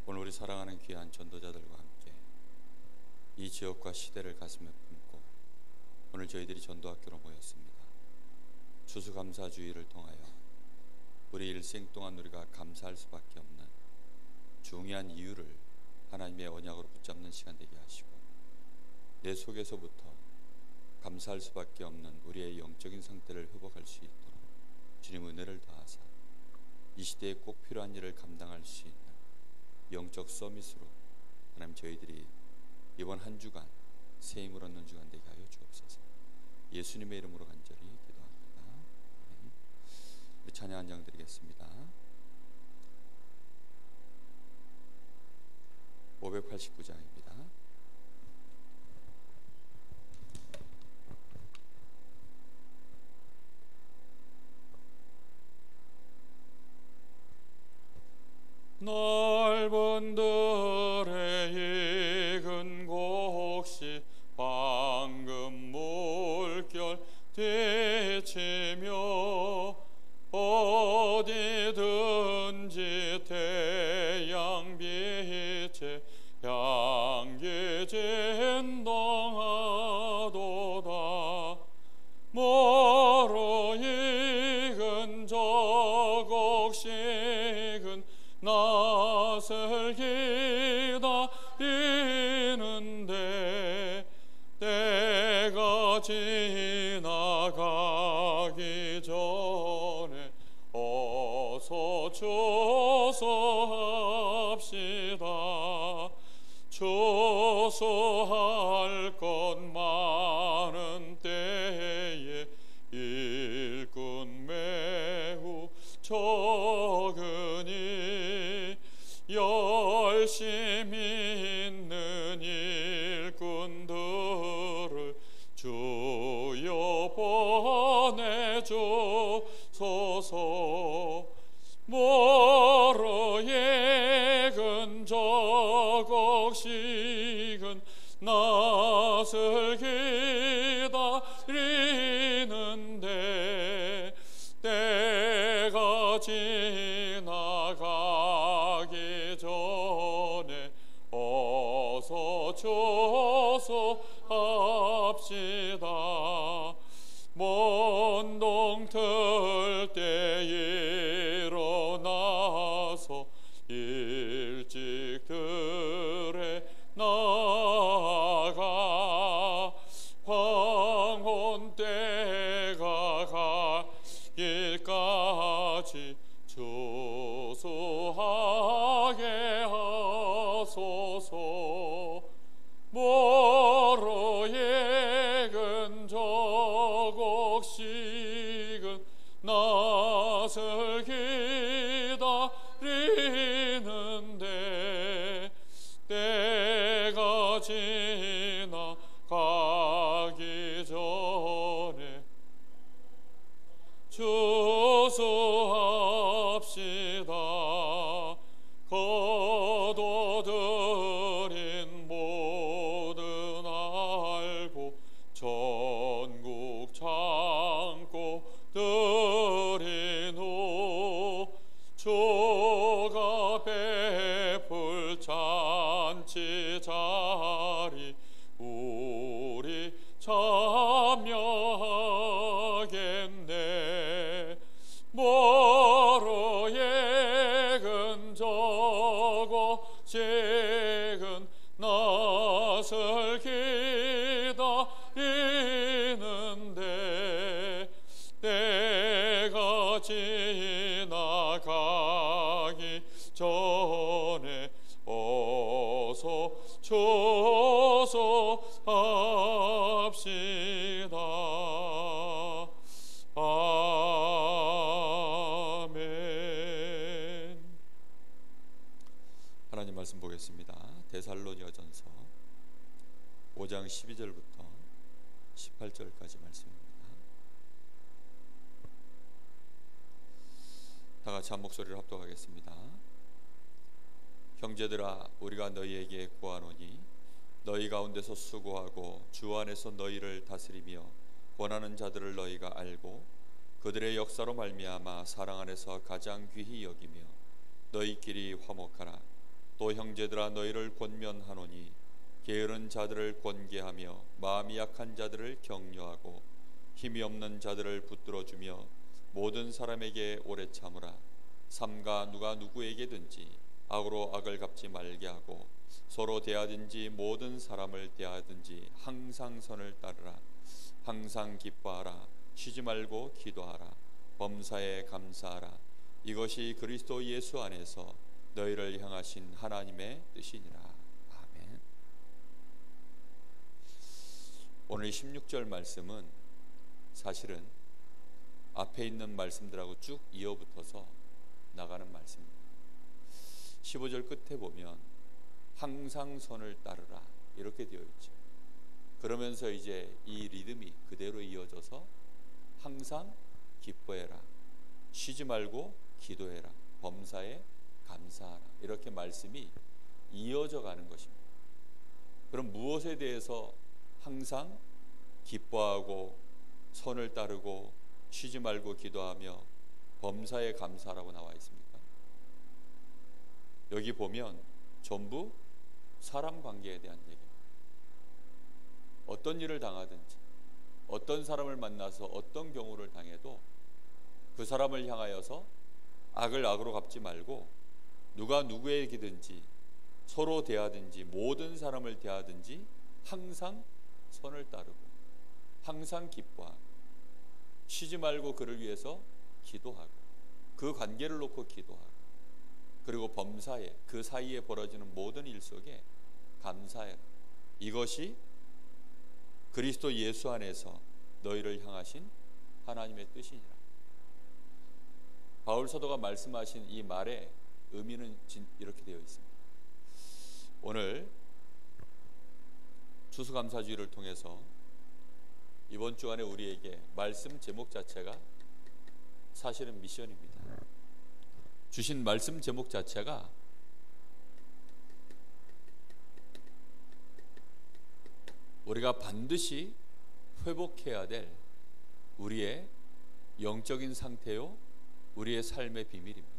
오늘 우리 사랑하는 귀한 전도자들과 함께 이 지역과 시대를 가슴에 품고 오늘 저희들이 전도학교로 모였습니다. 추수감사주의를 통하여 우리 일생 동안 우리가 감사할 수밖에 없는 중요한 이유를 하나님의 언약으로 붙잡는 시간 되게 하시고, 내 속에서부터 감사할 수밖에 없는 우리의 영적인 상태를 회복할 수 있도록 주님 은혜를 다하사 이 시대에 꼭 필요한 일을 감당할 수 있는 영적 서밋으로 하나님 저희들이 이번 한 주간 새 힘을 얻는 주간 되게 하여 주옵소서. 예수님의 이름으로 간절히 기도합니다. 네. 찬양 한 장 드리겠습니다. 589장입니다. 넓은 들의 익은 곡식 방금 물결 되치며 어디든지 태양 빛에 향기 진동하도다. 멀어 익은 저 곡식은 낯을 기다리는데 때가 지나가기 전에 어서 추수합시다. 추수할 것 많은 때에 일꾼 매우 적으니 열심히 있는 일꾼들을 주여 보내주소서. 멀어 익은 저 곡식은 낯을 기다리는데 때가 지나가기 전에 어서 추수합시다. 먼 동틀 때 일어나서 일찍 들에 나가 황혼 때가 갈 길까지 추수하게 하소서. 멀어 익은 저 곡식은 낯을 기다리는데 때가 지나가기 전에 추수합시다. 거둬들인 모든 알고 전국 창고 들인 후 주가 베풀 잔치 자리 우리 참여하겠네. 멀어 익은 저 곡식은 낯을 기다리는데 때가 지나가기 전에 어서 추수합시다. 아멘. 하나님 말씀 보겠습니다. 데살로니가전서 5장 12절부터 18절까지 말씀입니다. 다 같이 한 목소리를 합독하겠습니다. 형제들아, 우리가 너희에게 구하노니 너희 가운데서 수고하고 주 안에서 너희를 다스리며 권하는 자들을 너희가 알고 그들의 역사로 말미암아 사랑 안에서 가장 귀히 여기며 너희끼리 화목하라. 또 형제들아 너희를 권면하노니 게으른 자들을 권계하며 마음이 약한 자들을 격려하고 힘이 없는 자들을 붙들어주며 모든 사람에게 오래 참으라. 삼가 누가 누구에게든지 악으로 악을 갚지 말게 하고 서로 대하든지 모든 사람을 대하든지 항상 선을 따르라. 항상 기뻐하라. 쉬지 말고 기도하라. 범사에 감사하라. 이것이 그리스도 예수 안에서 너희를 향하신 하나님의 뜻이니라. 아멘. 오늘 16절 말씀은 사실은 앞에 있는 말씀들하고 쭉 이어붙어서 나가는 말씀입니다. 15절 끝에 보면 항상 선을 따르라 이렇게 되어 있죠. 그러면서 이제 이 리듬이 그대로 이어져서 항상 기뻐해라. 쉬지 말고 기도해라. 범사에 감사하라. 이렇게 말씀이 이어져 가는 것입니다. 그럼 무엇에 대해서 항상 기뻐하고 선을 따르고 쉬지 말고 기도하며 범사에 감사라고 나와 있습니까? 여기 보면 전부 사람 관계에 대한 얘기입니다. 어떤 일을 당하든지 어떤 사람을 만나서 어떤 경우를 당해도 그 사람을 향하여서 악을 악으로 갚지 말고 누가 누구에게든지 서로 대하든지 모든 사람을 대하든지 항상 선을 따르고 항상 기뻐하고 쉬지 말고 그를 위해서 기도하고 그 관계를 놓고 기도하고 그리고 범사에 그 사이에 벌어지는 모든 일 속에 감사해라. 이것이 그리스도 예수 안에서 너희를 향하신 하나님의 뜻이니라. 바울 사도가 말씀하신 이 말의 의미는 이렇게 되어 있습니다. 오늘 추수감사주의를 통해서 이번 주간에 우리에게 말씀 제목 자체가 사실은 미션입니다. 주신 말씀 제목 자체가 우리가 반드시 회복해야 될 우리의 영적인 상태요, 우리의 삶의 비밀입니다.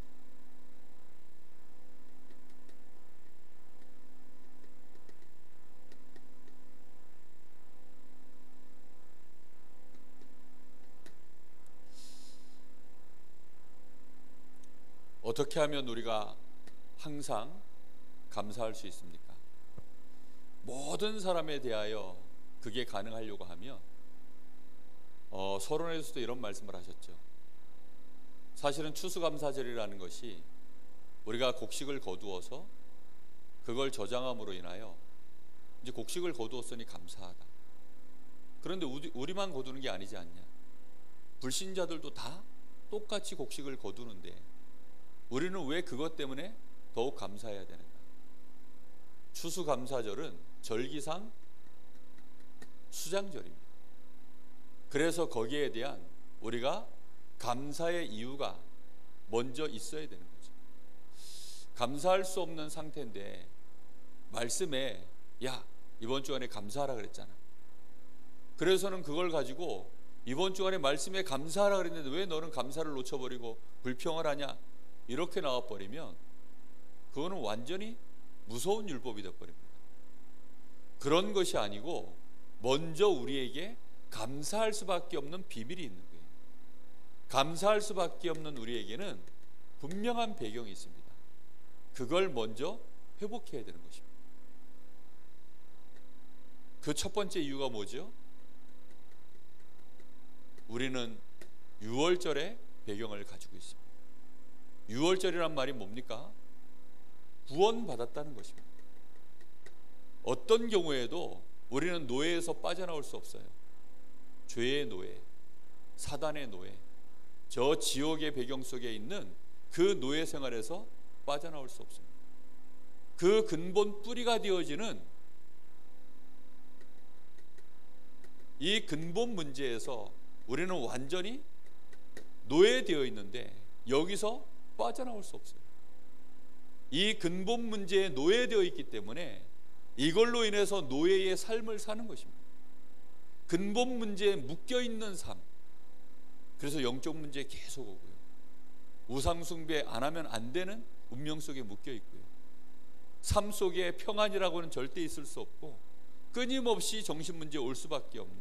어떻게 하면 우리가 항상 감사할 수 있습니까? 모든 사람에 대하여 그게 가능하려고 하면 서론에서도 이런 말씀을 하셨죠. 사실은 추수감사절이라는 것이 우리가 곡식을 거두어서 그걸 저장함으로 인하여 이제 곡식을 거두었으니 감사하다. 그런데 우리만 거두는 게 아니지 않냐? 불신자들도 다 똑같이 곡식을 거두는데 우리는 왜 그것 때문에 더욱 감사해야 되는가? 추수감사절은 절기상 수장절입니다. 그래서 거기에 대한 우리가 감사의 이유가 먼저 있어야 되는 거죠. 감사할 수 없는 상태인데 말씀에 야 이번 주간에 감사하라 그랬잖아. 그래서는 그걸 가지고 이번 주간에 말씀에 감사하라 그랬는데 왜 너는 감사를 놓쳐버리고 불평을 하냐, 이렇게 나와버리면 그거는 완전히 무서운 율법이 되어버립니다. 그런 것이 아니고 먼저 우리에게 감사할 수밖에 없는 비밀이 있는 거예요. 감사할 수밖에 없는 우리에게는 분명한 배경이 있습니다. 그걸 먼저 회복해야 되는 것입니다. 그 첫 번째 이유가 뭐죠? 우리는 유월절의 배경을 가지고 있습니다. 유월절이란 말이 뭡니까? 구원받았다는 것입니다. 어떤 경우에도 우리는 노예에서 빠져나올 수 없어요. 죄의 노예, 사단의 노예, 저 지옥의 배경 속에 있는 그 노예 생활에서 빠져나올 수 없습니다. 그 근본 뿌리가 되어지는 이 근본 문제에서 우리는 완전히 노예되어 있는데 여기서 빠져나올 수 없어요. 이 근본 문제에 노예되어 있기 때문에 이걸로 인해서 노예의 삶을 사는 것입니다. 근본 문제에 묶여있는 삶. 그래서 영적 문제에 계속 오고요. 우상 숭배 안 하면 안 되는 운명 속에 묶여 있고요. 삶 속에 평안이라고는 절대 있을 수 없고 끊임없이 정신문제에 올 수밖에 없는,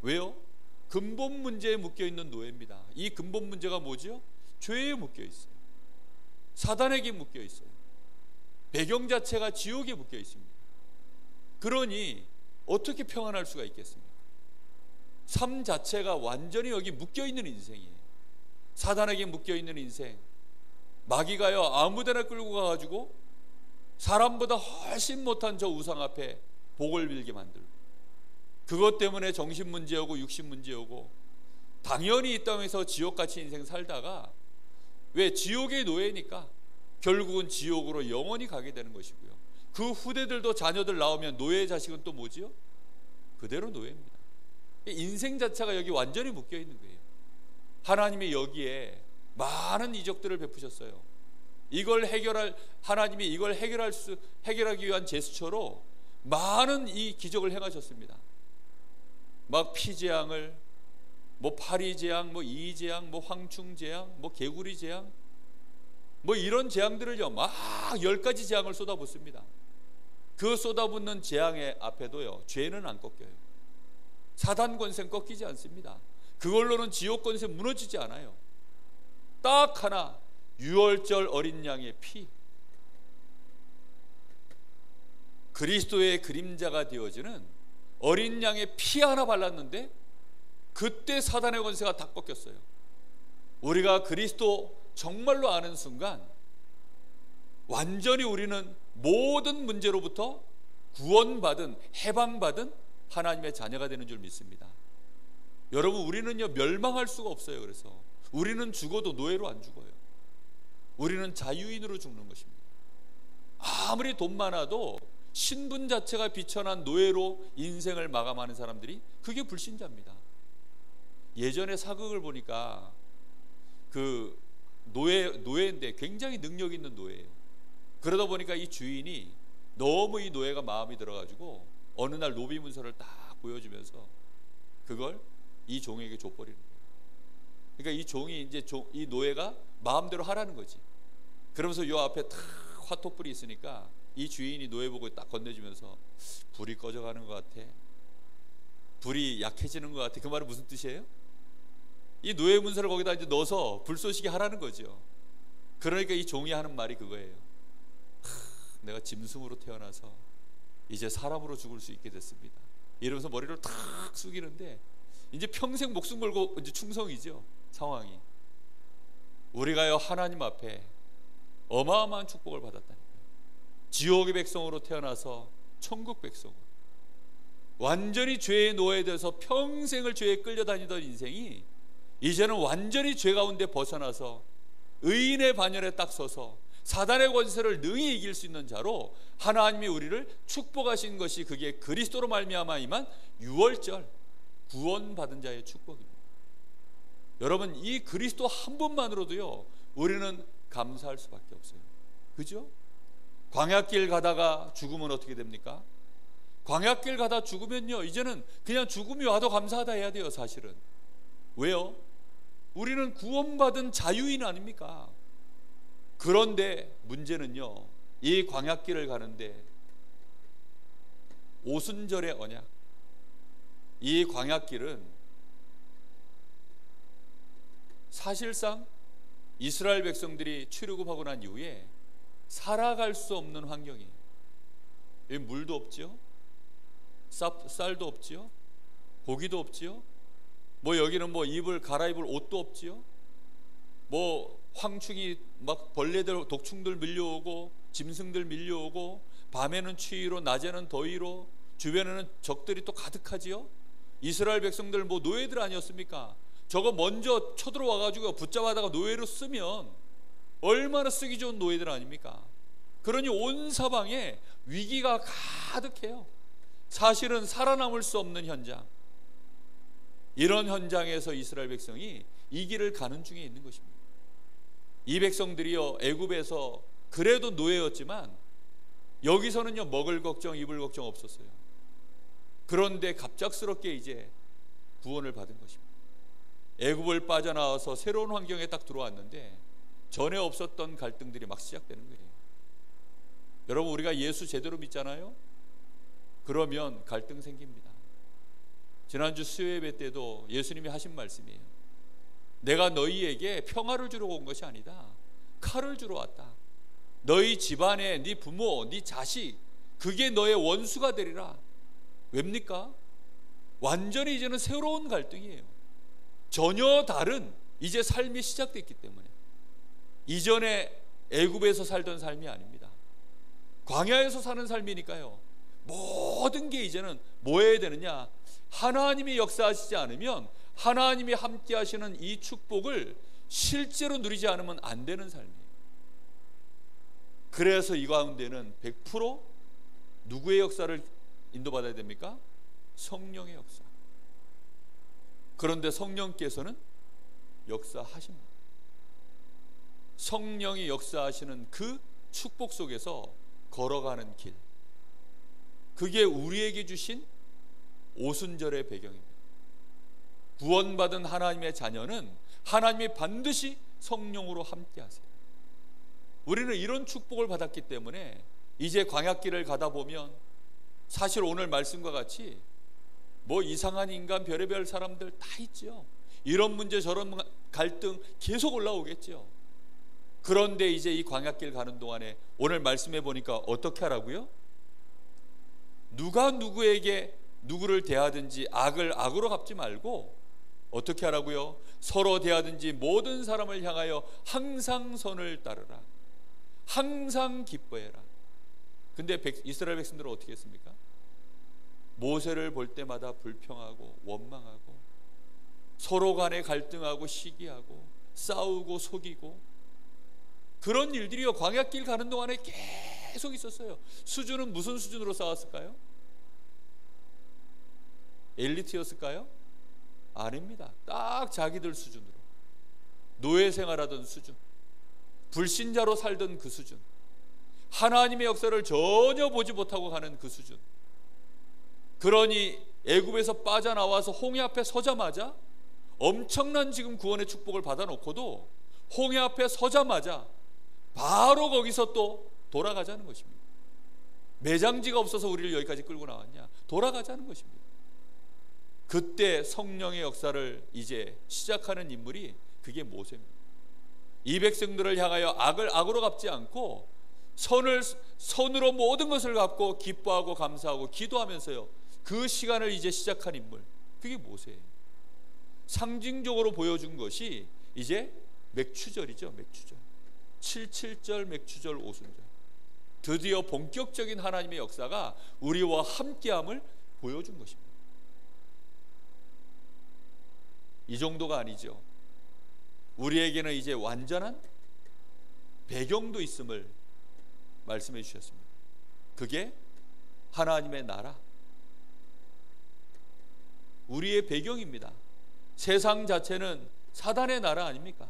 왜요? 근본 문제에 묶여있는 노예입니다. 이 근본 문제가 뭐죠? 죄에 묶여있어요. 사단에게 묶여있어요. 배경 자체가 지옥에 묶여있습니다. 그러니 어떻게 평안할 수가 있겠습니까? 삶 자체가 완전히 여기 묶여있는 인생이에요. 사단에게 묶여있는 인생. 마귀가요 아무데나 끌고 가가지고 사람보다 훨씬 못한 저 우상 앞에 복을 빌게 만들고, 그것 때문에 정신문제오고 육신문제오고, 당연히 이 땅에서 지옥같이 인생 살다가, 왜? 지옥의 노예니까 결국은 지옥으로 영원히 가게 되는 것이고요. 그 후대들도 자녀들 나오면 노예의 자식은 또 뭐지요? 그대로 노예입니다. 인생 자체가 여기 완전히 묶여있는 거예요. 하나님이 여기에 많은 이적들을 베푸셨어요. 하나님이 이걸 해결하기 위한 제스처로 많은 이 기적을 행하셨습니다. 막 피재앙을, 뭐 파리재앙, 뭐 이재앙, 뭐 황충재앙, 뭐 개구리재앙, 뭐 이런 재앙들을요 막 10가지 재앙을 쏟아붓습니다. 그 쏟아붓는 재앙의 앞에도요 죄는 안 꺾여요. 사단 권세는 꺾이지 않습니다. 그걸로는 지옥 권세 무너지지 않아요. 딱 하나, 유월절 어린 양의 피, 그리스도의 그림자가 되어지는 어린 양의 피 하나 발랐는데 그때 사단의 권세가 다 꺾였어요. 우리가 그리스도 정말로 아는 순간 완전히 우리는 모든 문제로부터 구원받은, 해방받은 하나님의 자녀가 되는 줄 믿습니다. 여러분, 우리는요 멸망할 수가 없어요. 그래서 우리는 죽어도 노예로 안 죽어요. 우리는 자유인으로 죽는 것입니다. 아무리 돈 많아도 신분 자체가 비천한 노예로 인생을 마감하는 사람들이, 그게 불신자입니다. 예전에 사극을 보니까 그 노예인데 굉장히 능력 있는 노예예요. 그러다 보니까 이 주인이 너무 이 노예가 마음이 들어가지고 어느 날 노비 문서를 딱 보여주면서 그걸 이 종에게 줘버리는 거예요. 그러니까 이 종이 이제 이 노예가 마음대로 하라는 거지. 그러면서 요 앞에 탁 화토불이 있으니까 이 주인이 노예 보고 딱 건네주면서 불이 꺼져가는 것 같아, 불이 약해지는 것 같아. 그 말은 무슨 뜻이에요? 이 노예 문서를 거기다 이제 넣어서 불쏘시게 하라는 거죠. 그러니까 이 종이 하는 말이 그거예요. 내가 짐승으로 태어나서 이제 사람으로 죽을 수 있게 됐습니다. 이러면서 머리를 탁 숙이는데 이제 평생 목숨 걸고 이제 충성이죠, 상황이. 우리가요 하나님 앞에 어마어마한 축복을 받았다니까요. 지옥의 백성으로 태어나서 천국 백성으로, 완전히 죄의 노예돼서 평생을 죄에 끌려다니던 인생이 이제는 완전히 죄 가운데 벗어나서 의인의 반열에 딱 서서 사단의 권세를 능히 이길 수 있는 자로 하나님이 우리를 축복하신 것이, 그게 그리스도로 말미암아 임한 유월절 구원받은 자의 축복입니다. 여러분, 이 그리스도 한 분만으로도요 우리는 감사할 수밖에 없어요. 그죠? 광야길 가다가 죽으면 어떻게 됩니까? 광야길 가다 죽으면요 이제는 그냥 죽음이 와도 감사하다 해야 돼요. 사실은. 왜요? 우리는 구원받은 자유인 아닙니까? 그런데 문제는요, 이 광야길을 가는데 오순절의 언약, 이 광야길은 사실상 이스라엘 백성들이 출애굽하고 난 이후에 살아갈 수 없는 환경이에요. 여기 물도 없지요, 쌀도 없지요, 고기도 없지요, 뭐 여기는 뭐 입을 갈아입을 옷도 없지요, 뭐 황충이 막 벌레들, 독충들 밀려오고 짐승들 밀려오고, 밤에는 추위로 낮에는 더위로, 주변에는 적들이 또 가득하지요. 이스라엘 백성들 뭐 노예들 아니었습니까? 저거 먼저 쳐들어와 가지고 붙잡아다가 노예로 쓰면 얼마나 쓰기 좋은 노예들 아닙니까? 그러니 온 사방에 위기가 가득해요. 사실은 살아남을 수 없는 현장, 이런 현장에서 이스라엘 백성이 이 길을 가는 중에 있는 것입니다. 이 백성들이요 애굽에서 그래도 노예였지만 여기서는요 먹을 걱정 입을 걱정 없었어요. 그런데 갑작스럽게 이제 구원을 받은 것입니다. 애굽을 빠져나와서 새로운 환경에 딱 들어왔는데 전에 없었던 갈등들이 막 시작되는 거예요. 여러분, 우리가 예수 제대로 믿잖아요? 그러면 갈등 생깁니다. 지난주 수요예배 때도 예수님이 하신 말씀이에요. 내가 너희에게 평화를 주러 온 것이 아니다. 칼을 주러 왔다. 너희 집안에 네 부모, 네 자식, 그게 너의 원수가 되리라. 왜입니까? 완전히 이제는 새로운 갈등이에요. 전혀 다른 이제 삶이 시작됐기 때문에. 이전에 애굽에서 살던 삶이 아닙니다. 광야에서 사는 삶이니까요. 모든 게 이제는 뭐 해야 되느냐? 하나님이 역사하시지 않으면, 하나님이 함께 하시는 이 축복을 실제로 누리지 않으면 안 되는 삶이에요. 그래서 이 가운데는 100% 누구의 역사를 인도받아야 됩니까? 성령의 역사. 그런데 성령께서는 역사하십니다. 성령이 역사하시는 그 축복 속에서 걸어가는 길, 그게 우리에게 주신 오순절의 배경입니다. 구원받은 하나님의 자녀는 하나님이 반드시 성령으로 함께 하세요. 우리는 이런 축복을 받았기 때문에 이제 광야길을 가다 보면, 사실 오늘 말씀과 같이 뭐 이상한 인간, 별의별 사람들 다 있죠. 이런 문제 저런 갈등 계속 올라오겠죠. 그런데 이제 이 광야길 가는 동안에 오늘 말씀해 보니까 어떻게 하라고요? 누가 누구에게 누구를 대하든지 악을 악으로 갚지 말고 어떻게 하라고요? 서로 대하든지 모든 사람을 향하여 항상 선을 따르라. 항상 기뻐해라. 근데 이스라엘 백성들은 어떻게 했습니까? 모세를 볼 때마다 불평하고 원망하고 서로 간에 갈등하고 시기하고 싸우고 속이고, 그런 일들이요 광야길 가는 동안에 계속 있었어요. 수준은 무슨 수준으로 싸웠을까요? 엘리트였을까요? 아닙니다. 딱 자기들 수준으로, 노예 생활하던 수준, 불신자로 살던 그 수준, 하나님의 역사를 전혀 보지 못하고 가는 그 수준. 그러니 애굽에서 빠져나와서 홍해 앞에 서자마자, 엄청난 지금 구원의 축복을 받아놓고도 홍해 앞에 서자마자 바로 거기서 또 돌아가자는 것입니다. 매장지가 없어서 우리를 여기까지 끌고 나왔냐? 돌아가자는 것입니다. 그때 성령의 역사를 이제 시작하는 인물이 그게 모세입니다. 이 백성들을 향하여 악을 악으로 갚지 않고 선을 선으로 모든 것을 갚고 기뻐하고 감사하고 기도하면서요, 그 시간을 이제 시작한 인물, 그게 모세예요. 상징적으로 보여준 것이 이제 맥추절이죠. 맥추절, 77절 맥추절 오순절. 드디어 본격적인 하나님의 역사가 우리와 함께함을 보여준 것입니다. 이 정도가 아니죠. 우리에게는 이제 완전한 배경도 있음을 말씀해 주셨습니다. 그게 하나님의 나라, 우리의 배경입니다. 세상 자체는 사단의 나라 아닙니까?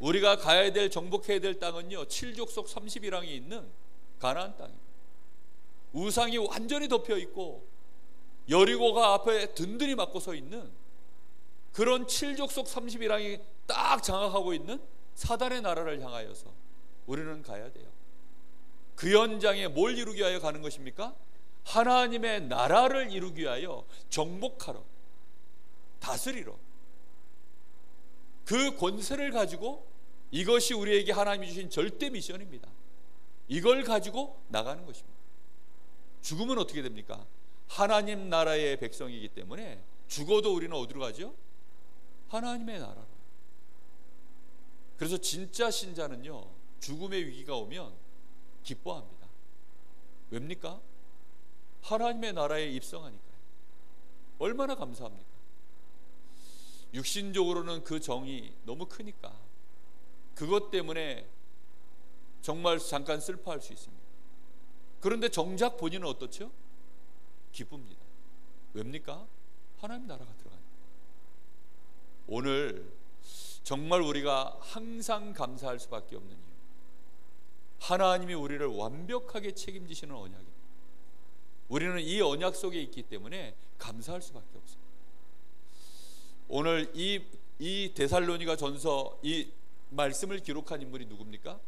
우리가 가야 될, 정복해야 될 땅은요, 7족속 30일왕이 있는 가나안 땅입니다. 우상이 완전히 덮여 있고 여리고가 앞에 든든히 막고 서 있는 그런 7족속 30일왕이 딱 장악하고 있는 사단의 나라를 향하여서 우리는 가야 돼요. 그 현장에 뭘 이루기 위하여 가는 것입니까? 하나님의 나라를 이루기 위하여 정복하러, 다스리러, 그 권세를 가지고, 이것이 우리에게 하나님이 주신 절대 미션입니다. 이걸 가지고 나가는 것입니다. 죽으면 어떻게 됩니까? 하나님 나라의 백성이기 때문에 죽어도 우리는 어디로 가죠? 하나님의 나라로. 그래서 진짜 신자는요, 죽음의 위기가 오면 기뻐합니다. 왜입니까? 하나님의 나라에 입성하니까요. 얼마나 감사합니까? 육신적으로는 그 정이 너무 크니까 그것 때문에 정말 잠깐 슬퍼할 수 있습니다. 그런데 정작 본인은 어떻죠? 기쁩니다. 왜입니까? 하나님 나라가 들어가니까. 오늘 정말 우리가 항상 감사할 수밖에 없는 이유, 하나님이 우리를 완벽하게 책임지시는 언약입니다. 우리는 이 언약 속에 있기 때문에 감사할 수밖에 없습니다. 오늘 이 데살로니가 전서 이 말씀을 기록한 인물이 누굽니까?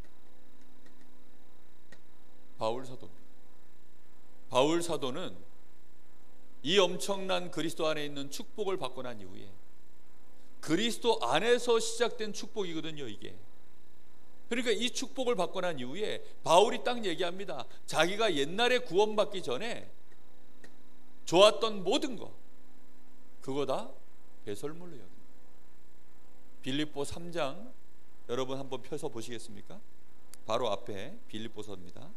바울 사도입니다. 바울 사도는 이 엄청난 그리스도 안에 있는 축복을 받고 난 이후에, 그리스도 안에서 시작된 축복이거든요, 이게. 그러니까 이 축복을 받고 난 이후에 바울이 딱 얘기합니다. 자기가 옛날에 구원받기 전에 좋았던 모든 거, 그거 다 배설물로 여깁니다. 빌립보 3장 여러분 한번 펴서 보시겠습니까? 바로 앞에 빌립보서입니다.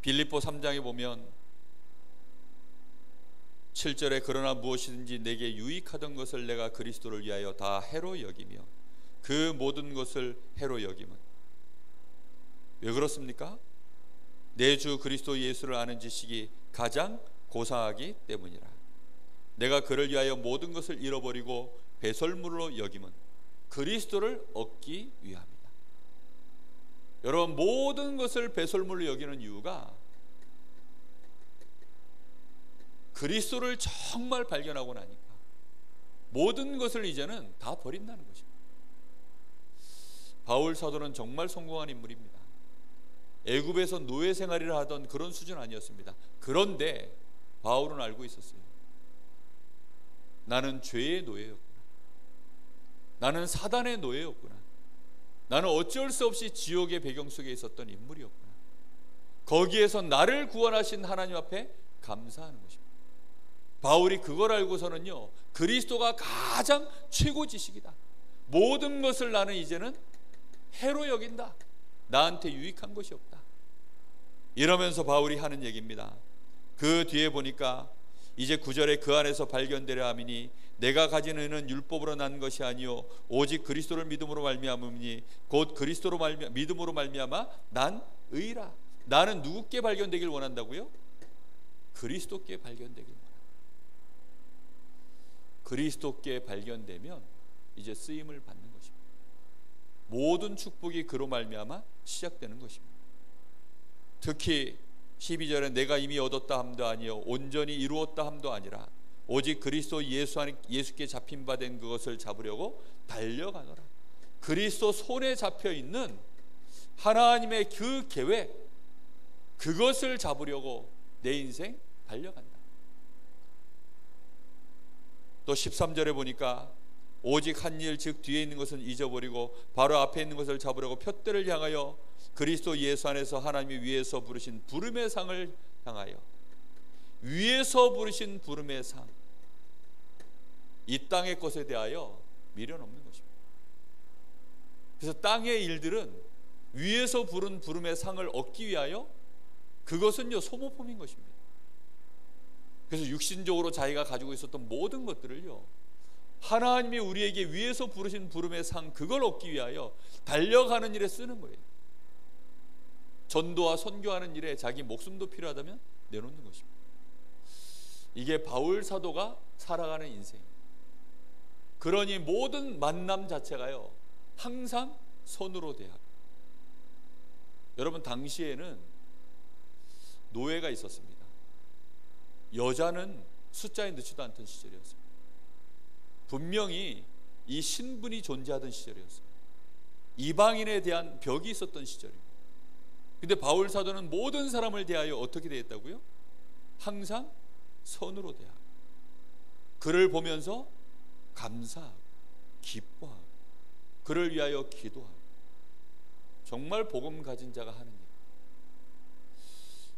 빌립보 3장에 보면 7절에 그러나 무엇이든지 내게 유익하던 것을 내가 그리스도를 위하여 다 해로 여기며 그 모든 것을 해로 여김은, 왜 그렇습니까? 내 주 그리스도 예수를 아는 지식이 가장 고상하기 때문이라. 내가 그를 위하여 모든 것을 잃어버리고 배설물로 여김은 그리스도를 얻기 위함이다. 여러분, 모든 것을 배설물로 여기는 이유가 그리스도를 정말 발견하고 나니까 모든 것을 이제는 다 버린다는 것입니다. 바울 사도는 정말 성공한 인물입니다. 애굽에서 노예 생활을 하던 그런 수준 아니었습니다. 그런데 바울은 알고 있었어요. 나는 죄의 노예였구나. 나는 사단의 노예였구나. 나는 어쩔 수 없이 지옥의 배경 속에 있었던 인물이었구나. 거기에서 나를 구원하신 하나님 앞에 감사하는 것입니다. 바울이 그걸 알고서는요, 그리스도가 가장 최고 지식이다. 모든 것을 나는 이제는 해로 여긴다. 나한테 유익한 것이 없다. 이러면서 바울이 하는 얘기입니다. 그 뒤에 보니까 이제 9절에 그 안에서 발견되려 함이니 내가 가진 의는 율법으로 난 것이 아니요 오직 그리스도를 믿음으로 말미암으니 곧 그리스도로 믿음으로 말미암아 난 의라. 나는 누구께 발견되길 원한다고요? 그리스도께 발견되길 원한다. 그리스도께 발견되면 이제 쓰임을 받는 것입니다. 모든 축복이 그로 말미암아 시작되는 것입니다. 특히 12절에 내가 이미 얻었다 함도 아니요 온전히 이루었다 함도 아니라 오직 그리스도 예수께 잡힌 바 된 그것을 잡으려고 달려가노라. 그리스도 손에 잡혀 있는 하나님의 그 계획, 그것을 잡으려고 내 인생 달려간다. 또 13절에 보니까 오직 한 일 즉 뒤에 있는 것은 잊어버리고 바로 앞에 있는 것을 잡으려고 푯대를 향하여 그리스도 예수 안에서 하나님이 위에서 부르신 부름의 상을 향하여, 위에서 부르신 부름의 상, 이 땅의 것에 대하여 미련 없는 것입니다. 그래서 땅의 일들은 위에서 부른 부름의 상을 얻기 위하여 그것은요 소모품인 것입니다. 그래서 육신적으로 자기가 가지고 있었던 모든 것들을요 하나님이 우리에게 위에서 부르신 부름의 상, 그걸 얻기 위하여 달려가는 일에 쓰는 거예요. 전도와 선교하는 일에 자기 목숨도 필요하다면 내놓는 것입니다. 이게 바울 사도가 살아가는 인생이에요. 그러니 모든 만남 자체가요 항상 선으로 대하고. 여러분, 당시에는 노예가 있었습니다. 여자는 숫자에 넣지도 않던 시절이었습니다. 분명히 이 신분이 존재하던 시절이었어요. 이방인에 대한 벽이 있었던 시절입니다. 근데 바울 사도는 모든 사람을 대하여 어떻게 대했다고요? 항상 선으로 대하고, 그를 보면서 감사하고 기뻐하고 그를 위하여 기도하고. 정말 복음 가진 자가 하는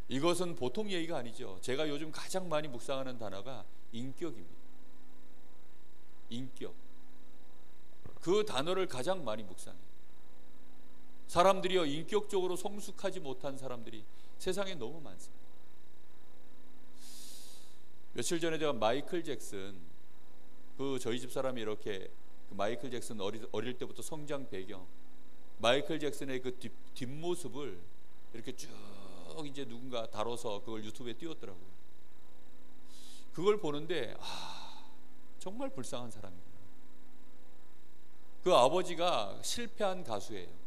일, 이것은 보통 얘기가 아니죠. 제가 요즘 가장 많이 묵상하는 단어가 인격입니다. 인격. 그 단어를 가장 많이 묵상해요. 사람들이요 인격적으로 성숙하지 못한 사람들이 세상에 너무 많습니다. 며칠 전에 제가 마이클 잭슨, 저희 집 사람이 이렇게 마이클 잭슨 어릴 때부터 성장 배경, 마이클 잭슨의 그 뒷모습을 이렇게 쭉 이제 누군가 다뤄서 그걸 유튜브에 띄웠더라고요. 그걸 보는데 정말 불쌍한 사람이구나. 그 아버지가 실패한 가수예요.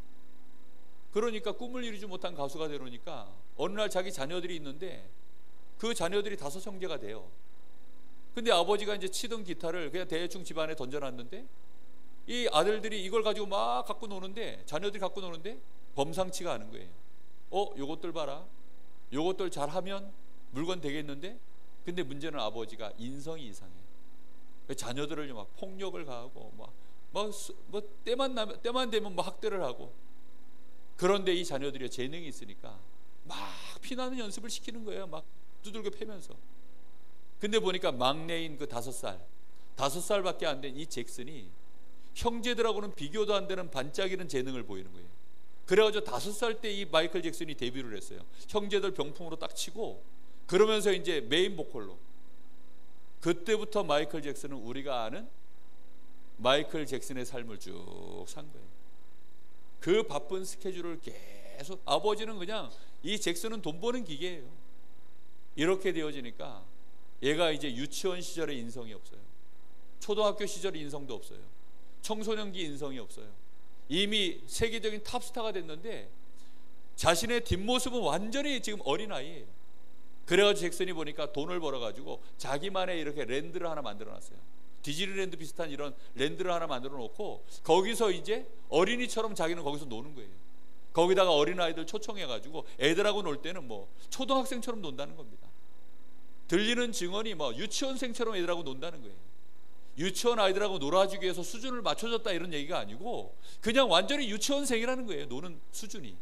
그러니까 꿈을 이루지 못한 가수가 되려니까 어느 날 자기 자녀들이 있는데 그 자녀들이 5 형제가 돼요. 근데 아버지가 이제 치던 기타를 그냥 대충 집안에 던져놨는데 이 아들들이 이걸 가지고 막 갖고 노는데, 자녀들이 갖고 노는데 범상치가 않은 거예요. 요것들 봐라, 요것들 잘하면 물건 되겠는데. 근데 문제는 아버지가 인성이 이상해. 자녀들을 막 폭력을 가하고 때만 되면 뭐 학대를 하고. 그런데 이 자녀들이 재능이 있으니까 막 피나는 연습을 시키는 거예요. 막 두들겨 패면서. 근데 보니까 막내인 그 5살밖에 안 된 이 잭슨이 형제들하고는 비교도 안 되는 반짝이는 재능을 보이는 거예요. 그래가지고 5살 때 이 마이클 잭슨이 데뷔를 했어요. 형제들 병풍으로 딱 치고, 그러면서 이제 메인 보컬로. 그때부터 마이클 잭슨은 우리가 아는 마이클 잭슨의 삶을 쭉 산 거예요. 그 바쁜 스케줄을 계속. 아버지는 그냥 이 잭슨은 돈 버는 기계예요. 이렇게 되어지니까 얘가 이제 유치원 시절에 인성이 없어요. 초등학교 시절에 인성도 없어요. 청소년기 인성이 없어요. 이미 세계적인 탑스타가 됐는데 자신의 뒷모습은 완전히 지금 어린아이예요. 그래가지고 잭슨이 보니까 돈을 벌어가지고 자기만의 이렇게 랜드를 하나 만들어놨어요. 디즈니랜드 비슷한 이런 랜드를 하나 만들어 놓고 거기서 이제 어린이처럼 자기는 거기서 노는 거예요. 거기다가 어린아이들 초청해가지고 애들하고 놀 때는 뭐 초등학생처럼 논다는 겁니다. 들리는 증언이 뭐 유치원생처럼 애들하고 논다는 거예요. 유치원 아이들하고 놀아주기 위해서 수준을 맞춰줬다 이런 얘기가 아니고 그냥 완전히 유치원생이라는 거예요. 노는 수준이.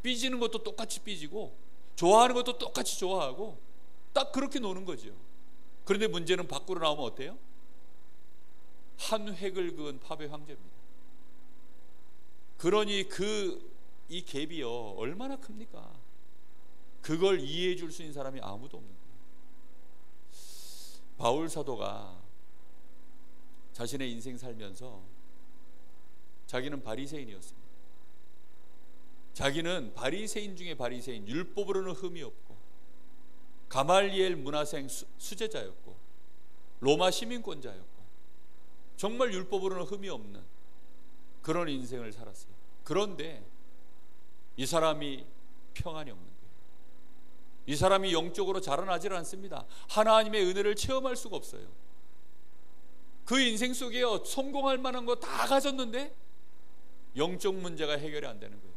삐지는 것도 똑같이 삐지고 좋아하는 것도 똑같이 좋아하고 딱 그렇게 노는 거죠. 그런데 문제는 밖으로 나오면 어때요? 한 획을 그은 팝의 황제입니다. 그러니 이 갭이요 얼마나 큽니까? 그걸 이해해 줄 수 있는 사람이 아무도 없는 거예요. 바울 사도가 자신의 인생 살면서 자기는 바리새인이었습니다. 자기는 바리새인 중에 바리새인, 율법으로는 흠이 없고 가말리엘 문화생 수제자였고 로마 시민권자였고 정말 율법으로는 흠이 없는 그런 인생을 살았어요. 그런데 이 사람이 평안이 없는 거예요. 이 사람이 영적으로 자라나질 않습니다. 하나님의 은혜를 체험할 수가 없어요. 그 인생 속에 성공할 만한 거 다 가졌는데 영적 문제가 해결이 안 되는 거예요.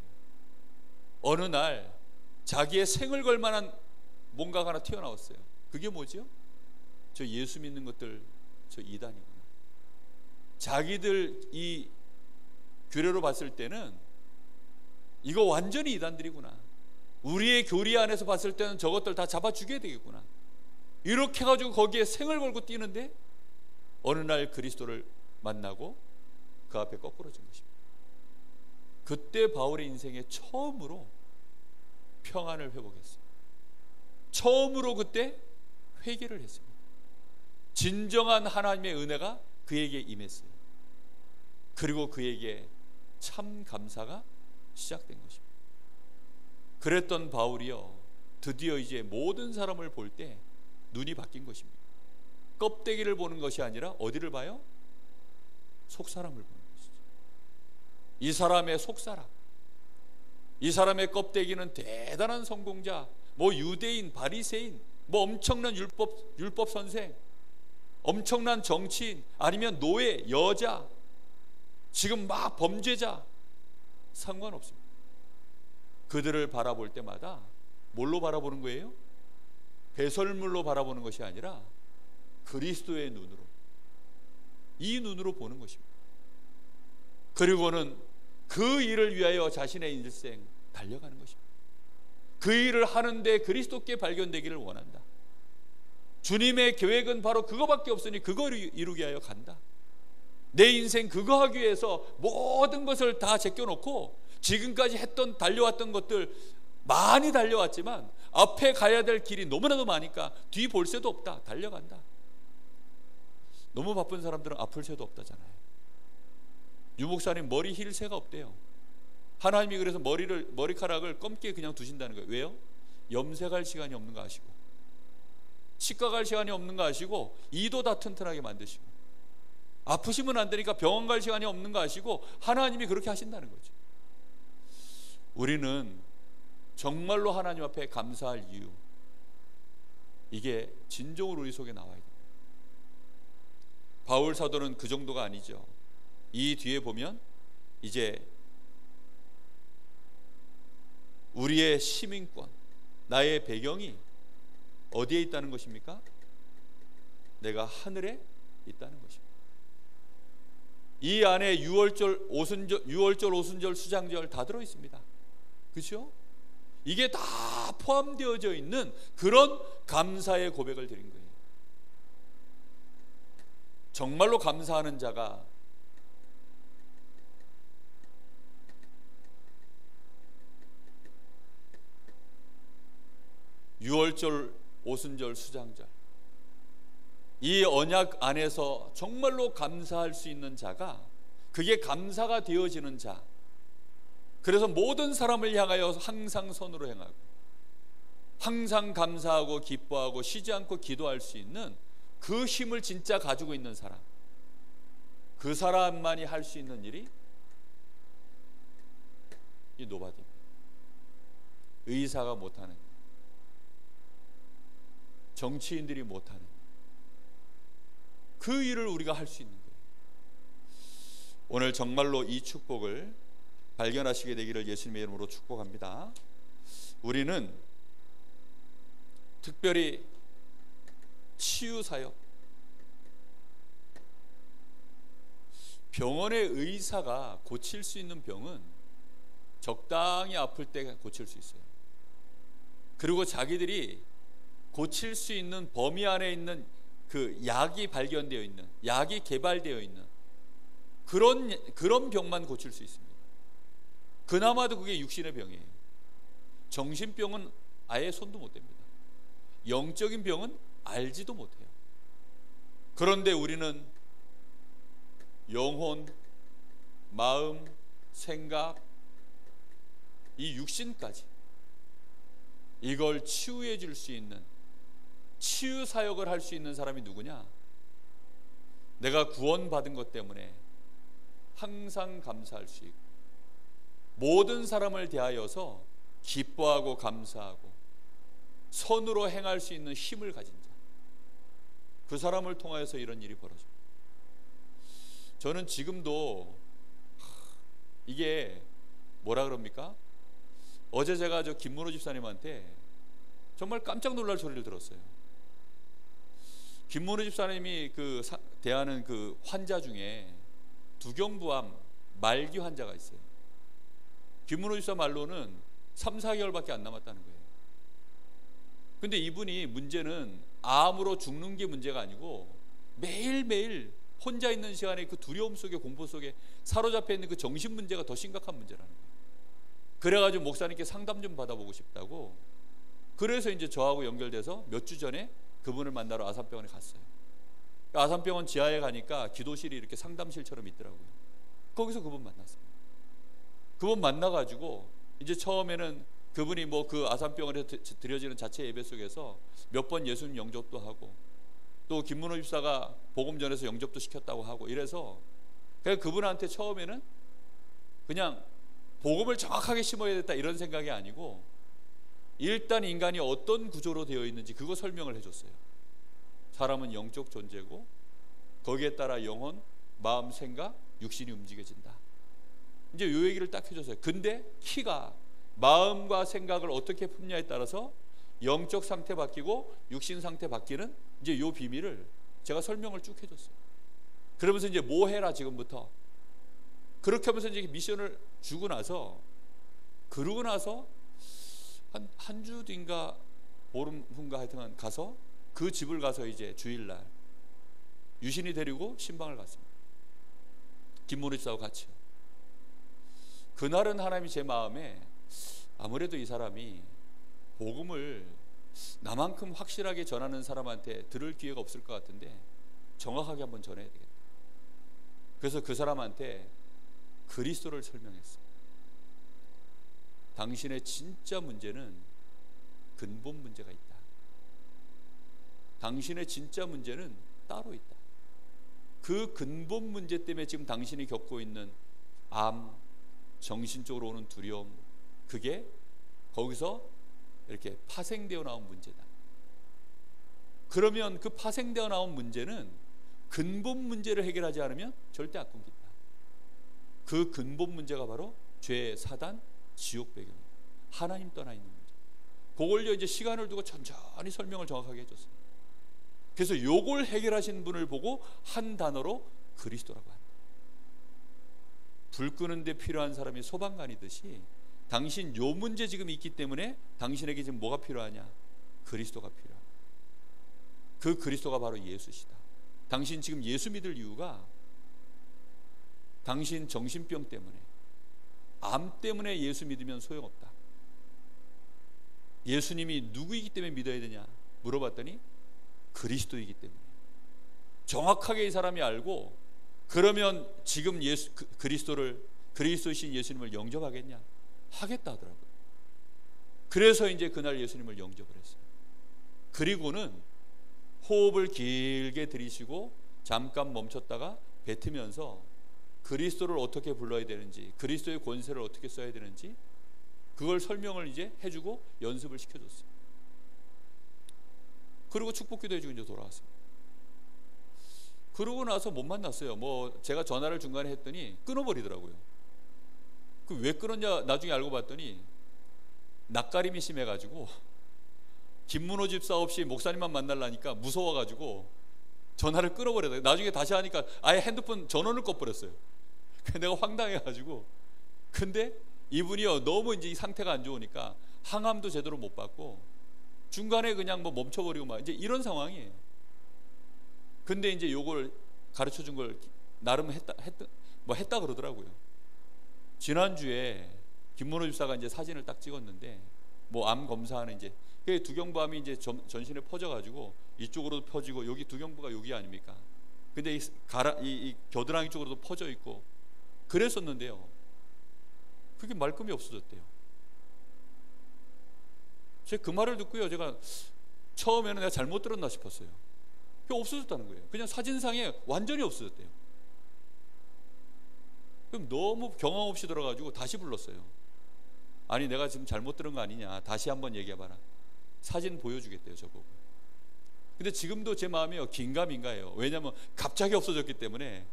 어느 날 자기의 생을 걸 만한 뭔가가 하나 튀어나왔어요. 그게 뭐죠? 저 예수 믿는 것들 저 이단이구나. 자기들 이 규례로 봤을 때는 이거 완전히 이단들이구나. 우리의 교리 안에서 봤을 때는 저것들 다 잡아 죽여야 되겠구나. 이렇게 해가지고 거기에 생을 걸고 뛰는데 어느 날 그리스도를 만나고 그 앞에 거꾸러진 것입니다. 그때 바울의 인생에 처음으로 평안을 회복했어요. 처음으로 그때 회개를 했습니다. 진정한 하나님의 은혜가 그에게 임했어요. 그리고 그에게 참 감사가 시작된 것입니다. 그랬던 바울이요 드디어 이제 모든 사람을 볼 때 눈이 바뀐 것입니다. 껍데기를 보는 것이 아니라 어디를 봐요? 속사람을 보는 것이죠. 이 사람의 속사람, 이 사람의 껍데기는 대단한 성공자, 뭐 유대인, 바리새인, 뭐 엄청난 율법 선생, 엄청난 정치인, 아니면 노예, 여자, 지금 막 범죄자, 상관없습니다. 그들을 바라볼 때마다 뭘로 바라보는 거예요? 배설물로 바라보는 것이 아니라 그리스도의 눈으로, 이 눈으로 보는 것입니다. 그리고는 그 일을 위하여 자신의 일생 달려가는 것입니다. 그 일을 하는데 그리스도께 발견되기를 원한다. 주님의 계획은 바로 그거밖에 없으니 그걸 이루기 위하여 간다. 내 인생 그거 하기 위해서 모든 것을 다 제껴놓고 지금까지 달려왔던 것들 많이 달려왔지만 앞에 가야 될 길이 너무나도 많으니까 뒤 볼 새도 없다. 달려간다. 너무 바쁜 사람들은 아플 새도 없다잖아요. 유목사님 머리 힐 새가 없대요. 하나님이 그래서 머리카락을 검게 그냥 두신다는 거예요. 왜요? 염색할 시간이 없는 거 아시고, 치과 갈 시간이 없는 거 아시고, 이도 다 튼튼하게 만드시고, 아프시면 안 되니까 병원 갈 시간이 없는 거 아시고 하나님이 그렇게 하신다는 거죠. 우리는 정말로 하나님 앞에 감사할 이유, 이게 진정으로 우리 속에 나와야 됩니다. 바울 사도는 그 정도가 아니죠. 이 뒤에 보면 이제 우리의 시민권, 나의 배경이 어디에 있다는 것입니까? 내가 하늘에 있다는 것입니다. 이 안에 유월절, 오순절, 수장절 다 들어 있습니다. 그렇죠? 이게 다 포함되어져 있는 그런 감사의 고백을 드린 거예요. 정말로 감사하는 자가 유월절, 오순절, 수장절 이 언약 안에서 정말로 감사할 수 있는 자가, 그게 감사가 되어지는 자, 그래서 모든 사람을 향하여 항상 선으로 행하고 항상 감사하고 기뻐하고 쉬지 않고 기도할 수 있는 그 힘을 진짜 가지고 있는 사람, 그 사람만이 할 수 있는 일이 이 노바디입니다. 의사가 못하는, 정치인들이 못하는 그 일을 우리가 할 수 있는 거예요. 오늘 정말로 이 축복을 발견하시게 되기를 예수님의 이름으로 축복합니다. 우리는 특별히 치유사역, 병원의 의사가 고칠 수 있는 병은 적당히 아플 때 고칠 수 있어요. 그리고 자기들이 고칠 수 있는 범위 안에 있는 그 약이 발견되어 있는, 약이 개발되어 있는 그런 병만 고칠 수 있습니다. 그나마도 그게 육신의 병이에요. 정신병은 아예 손도 못 댑니다. 영적인 병은 알지도 못해요. 그런데 우리는 영혼, 마음, 생각, 이 육신까지 이걸 치유해 줄 수 있는, 치유 사역을 할 수 있는 사람이 누구냐? 내가 구원받은 것 때문에 항상 감사할 수 있고 모든 사람을 대하여서 기뻐하고 감사하고 선으로 행할 수 있는 힘을 가진 자, 그 사람을 통하여서 이런 일이 벌어집니다. 저는 지금도 이게 뭐라 그럽니까? 어제 제가 저 김문호 집사님한테 정말 깜짝 놀랄 소리를 들었어요. 김문호 집사님이 대하는 그 환자 중에 두경부암 말기 환자가 있어요. 김문호 집사 말로는 3, 4개월밖에 안 남았다는 거예요. 근데 이분이 문제는 암으로 죽는 게 문제가 아니고 매일매일 혼자 있는 시간에 그 두려움 속에, 공포 속에 사로잡혀 있는 그 정신 문제가 더 심각한 문제라는 거예요. 그래가지고 목사님께 상담 좀 받아보고 싶다고, 그래서 이제 저하고 연결돼서 몇 주 전에 그분을 만나러 아산병원에 갔어요. 아산병원 지하에 가니까 기도실이 이렇게 상담실처럼 있더라고요. 거기서 그분 만났어요. 그분 만나가지고 이제 처음에는 그분이 뭐 그 아산병원에서 드려지는 자체 예배 속에서 몇 번 예수님 영접도 하고, 또 김문호 집사가 복음 전해서 영접도 시켰다고 하고, 이래서 그냥 그분한테 처음에는 그냥 복음을 정확하게 심어야 됐다 이런 생각이 아니고, 일단 인간이 어떤 구조로 되어 있는지 그거 설명을 해줬어요. 사람은 영적 존재고 거기에 따라 영혼, 마음, 생각, 육신이 움직여진다. 이제 이 얘기를 딱 해줬어요. 근데 키가 마음과 생각을 어떻게 품냐에 따라서 영적 상태 바뀌고 육신 상태 바뀌는 이제 요 비밀을 제가 설명을 쭉 해줬어요. 그러면서 이제 뭐 해라 지금부터, 그렇게 하면서 이제 미션을 주고 나서, 그러고 나서 한 주 뒤인가 보름 후인가 하여튼 가서 그 집을 가서 이제 주일날 유신이 데리고 신방을 갔습니다. 김문호 집사하고 같이요. 그날은 하나님이 제 마음에 아무래도 이 사람이 복음을 나만큼 확실하게 전하는 사람한테 들을 기회가 없을 것 같은데 정확하게 한번 전해야 되겠다. 그래서 그 사람한테 그리스도를 설명했어요. 당신의 진짜 문제는 근본 문제가 있다. 당신의 진짜 문제는 따로 있다. 그 근본 문제 때문에 지금 당신이 겪고 있는 암, 정신적으로 오는 두려움, 그게 거기서 이렇게 파생되어 나온 문제다. 그러면 그 파생되어 나온 문제는 근본 문제를 해결하지 않으면 절대 안 끊긴다. 그 근본 문제가 바로 죄, 사단, 지옥 배경입니다. 하나님 떠나 있는 문제. 그걸요 이제 시간을 두고 천천히 설명을 정확하게 해줬어요. 그래서 요걸 해결하신 분을 보고 한 단어로 그리스도라고 한다. 불 끄는데 필요한 사람이 소방관이듯이 당신 요 문제 지금 있기 때문에 당신에게 지금 뭐가 필요하냐? 그리스도가 필요하다. 그 그리스도가 바로 예수시다. 당신 지금 예수 믿을 이유가 당신 정신병 때문에, 암 때문에 예수 믿으면 소용없다. 예수님이 누구이기 때문에 믿어야 되냐 물어봤더니 그리스도이기 때문에. 정확하게 이 사람이 알고 그러면 지금 그리스도이신 예수님을 영접하겠냐? 하겠다 하더라고요. 그래서 이제 그날 예수님을 영접을 했어요. 그리고는 호흡을 길게 들이쉬고 잠깐 멈췄다가 뱉으면서 그리스도를 어떻게 불러야 되는지, 그리스도의 권세를 어떻게 써야 되는지 그걸 설명을 이제 해주고 연습을 시켜줬어요. 그리고 축복기도 해주고 이제 돌아왔습니다. 그러고 나서 못 만났어요. 뭐 제가 전화를 중간에 했더니 끊어버리더라고요. 그 왜 끊었냐 나중에 알고 봤더니 낯가림이 심해가지고 김문호 집사 없이 목사님만 만나려니까 무서워가지고 전화를 끊어버려요. 나중에 다시 하니까 아예 핸드폰 전원을 꺼버렸어요. 내가 황당해가지고. 근데 이분이요 너무 이제 이 상태가 안 좋으니까 항암도 제대로 못 받고 중간에 그냥 뭐 멈춰버리고 막 이제 이런 상황이에요. 근데 이제 요걸 가르쳐 준 걸 나름 했다 그러더라고요. 지난주에 김문호 집사가 이제 사진을 딱 찍었는데 뭐 암 검사하는 이제 두경부암이 이제 전신에 퍼져가지고 이쪽으로도 퍼지고 여기 두경부가 여기 아닙니까? 근데 이 겨드랑이 쪽으로도 퍼져 있고 그랬었는데요. 그게 말끔히 없어졌대요. 제가 그 말을 듣고요, 제가 처음에는 내가 잘못 들었나 싶었어요. 그게 없어졌다는 거예요. 그냥 사진상에 완전히 없어졌대요. 그럼 너무 경험 없이 들어가지고 다시 불렀어요. 아니 내가 지금 잘못 들은 거 아니냐, 다시 한번 얘기해봐라. 사진 보여주겠대요 저보고. 근데 지금도 제 마음이요 긴가민가해요. 왜냐하면 갑자기 없어졌기 때문에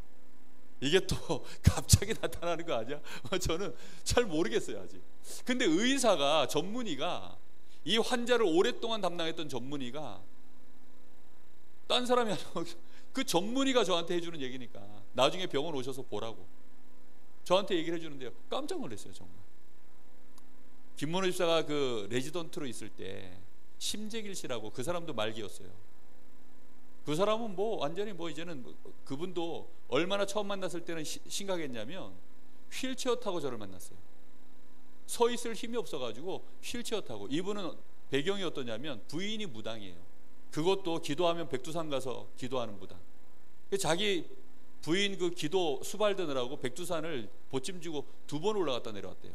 이게 또 갑자기 나타나는 거 아니야? 저는 잘 모르겠어요 아직. 근데 의사가, 전문의가, 이 환자를 오랫동안 담당했던 전문의가 딴 사람이 아니고 그 전문의가 저한테 해주는 얘기니까 나중에 병원 오셔서 보라고 저한테 얘기를 해주는데요, 깜짝 놀랐어요 정말. 김문호 집사가 그 레지던트로 있을 때 심재길 씨라고, 그 사람도 말기였어요. 그 사람은 뭐 완전히 뭐 이제는 그분도 얼마나 처음 만났을 때는 심각했냐면 휠체어 타고 저를 만났어요. 서 있을 힘이 없어가지고 휠체어 타고. 이분은 배경이 어떠냐면 부인이 무당이에요. 그것도 기도하면 백두산 가서 기도하는 무당. 자기 부인 그 기도 수발 드느라고 백두산을 보찜지고 2번 올라갔다 내려왔대요.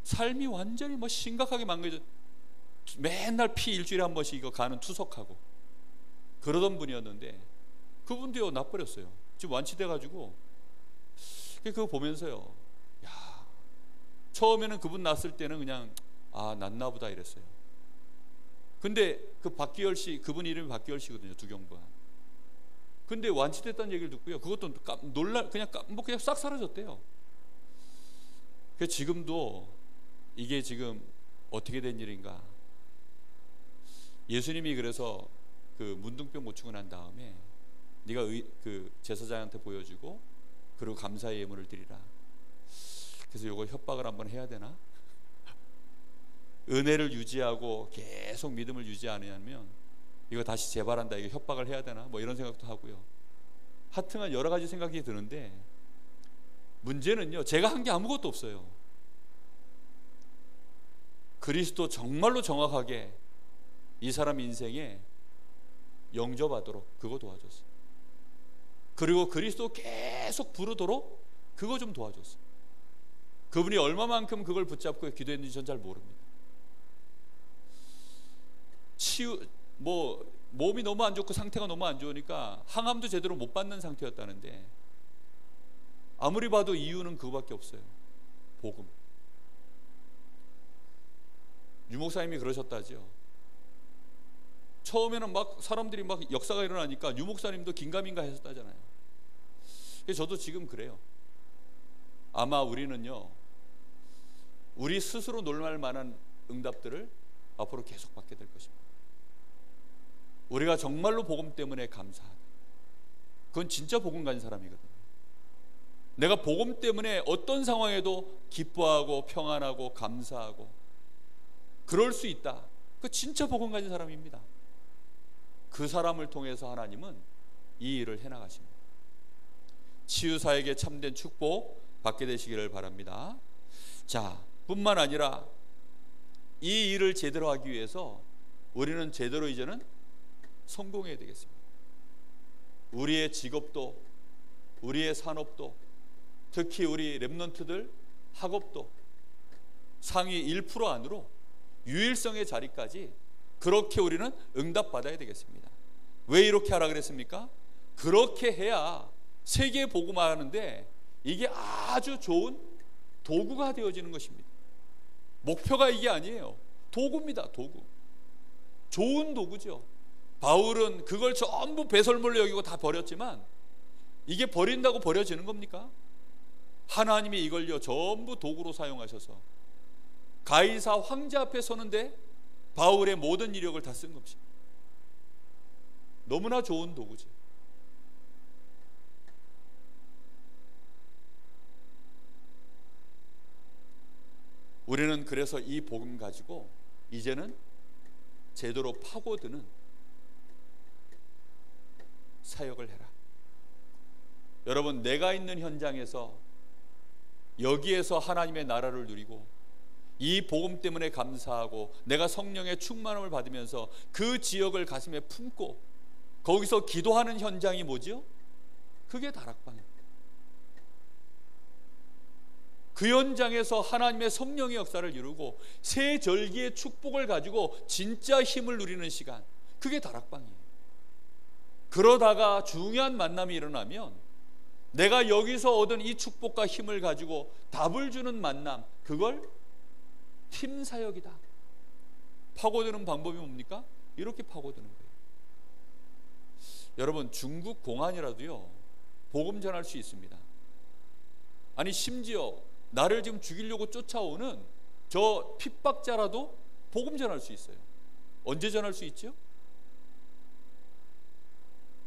삶이 완전히 뭐 심각하게 망가져. 맨날 피 일주일에 한 번씩 이거 가는 투석하고 그러던 분이었는데 그분도요 나버렸어요. 지금 완치돼가지고. 그거 보면서요, 야, 처음에는 그분 났을 때는 그냥 아 났나보다 이랬어요. 근데 그 박기열 씨, 그분 이름이 박기열 씨거든요, 두경부가. 근데 완치됐다는 얘기를 듣고요, 그것도 그냥 싹 사라졌대요. 그래서 지금도 이게 지금 어떻게 된 일인가. 예수님이 그래서 그 문둥병 고치고 난 다음에 네가 그 제사장한테 보여주고 그리고 감사의 예물을 드리라. 그래서 이거 협박을 한번 해야 되나? 은혜를 유지하고 계속 믿음을 유지 안 하면 이거 다시 재발한다, 이거 협박을 해야 되나? 뭐 이런 생각도 하고요. 하여튼 여러 가지 생각이 드는데 문제는요, 제가 한 게 아무것도 없어요. 그리스도 정말로 정확하게 이 사람 인생에 영접하도록 그거 도와줬어요. 그리고 그리스도 계속 부르도록 그거 좀 도와줬어요. 그분이 얼마만큼 그걸 붙잡고 기도했는지 전 잘 모릅니다. 몸이 너무 안 좋고 상태가 너무 안 좋으니까 항암도 제대로 못 받는 상태였다는데 아무리 봐도 이유는 그거밖에 없어요. 복음. 유 목사님이 그러셨다죠. 처음에는 막 사람들이 막 역사가 일어나니까 유 목사님도 긴가민가 했었다잖아요. 저도 지금 그래요. 아마 우리는요 우리 스스로 놀랄 만한 응답들을 앞으로 계속 받게 될 것입니다. 우리가 정말로 복음 때문에 감사하다. 그건 진짜 복음 가진 사람이거든요. 내가 복음 때문에 어떤 상황에도 기뻐하고 평안하고 감사하고 그럴 수 있다. 그 진짜 복음 가진 사람입니다. 그 사람을 통해서 하나님은 이 일을 해나가십니다. 치유사에게 참된 축복 받게 되시기를 바랍니다. 자, 뿐만 아니라 이 일을 제대로 하기 위해서 우리는 제대로 이제는 성공해야 되겠습니다. 우리의 직업도, 우리의 산업도, 특히 우리 렘넌트들 학업도 상위 1% 안으로 유일성의 자리까지 그렇게 우리는 응답받아야 되겠습니다. 왜 이렇게 하라 그랬습니까? 그렇게 해야 세계에 복음화하는데 이게 아주 좋은 도구가 되어지는 것입니다. 목표가 이게 아니에요. 도구입니다. 도구. 좋은 도구죠. 바울은 그걸 전부 배설물로 여기고 다 버렸지만 이게 버린다고 버려지는 겁니까? 하나님이 이걸요 전부 도구로 사용하셔서 가이사 황제 앞에 서는데 바울의 모든 이력을 다 쓴 겁니다. 너무나 좋은 도구죠. 우리는 그래서 이 복음 가지고 이제는 제대로 파고드는 사역을 해라. 여러분, 내가 있는 현장에서 여기에서 하나님의 나라를 누리고 이 복음 때문에 감사하고 내가 성령의 충만함을 받으면서 그 지역을 가슴에 품고 거기서 기도하는 현장이 뭐죠? 그게 다락방입니다. 그 현장에서 하나님의 성령의 역사를 이루고 새 절기의 축복을 가지고 진짜 힘을 누리는 시간, 그게 다락방이에요. 그러다가 중요한 만남이 일어나면 내가 여기서 얻은 이 축복과 힘을 가지고 답을 주는 만남, 그걸 팀 사역이다. 파고드는 방법이 뭡니까? 이렇게 파고드는 거예요. 여러분, 중국 공안이라도요 복음 전할 수 있습니다. 아니, 심지어 나를 지금 죽이려고 쫓아오는 저 핍박자라도 복음 전할 수 있어요. 언제 전할 수 있죠?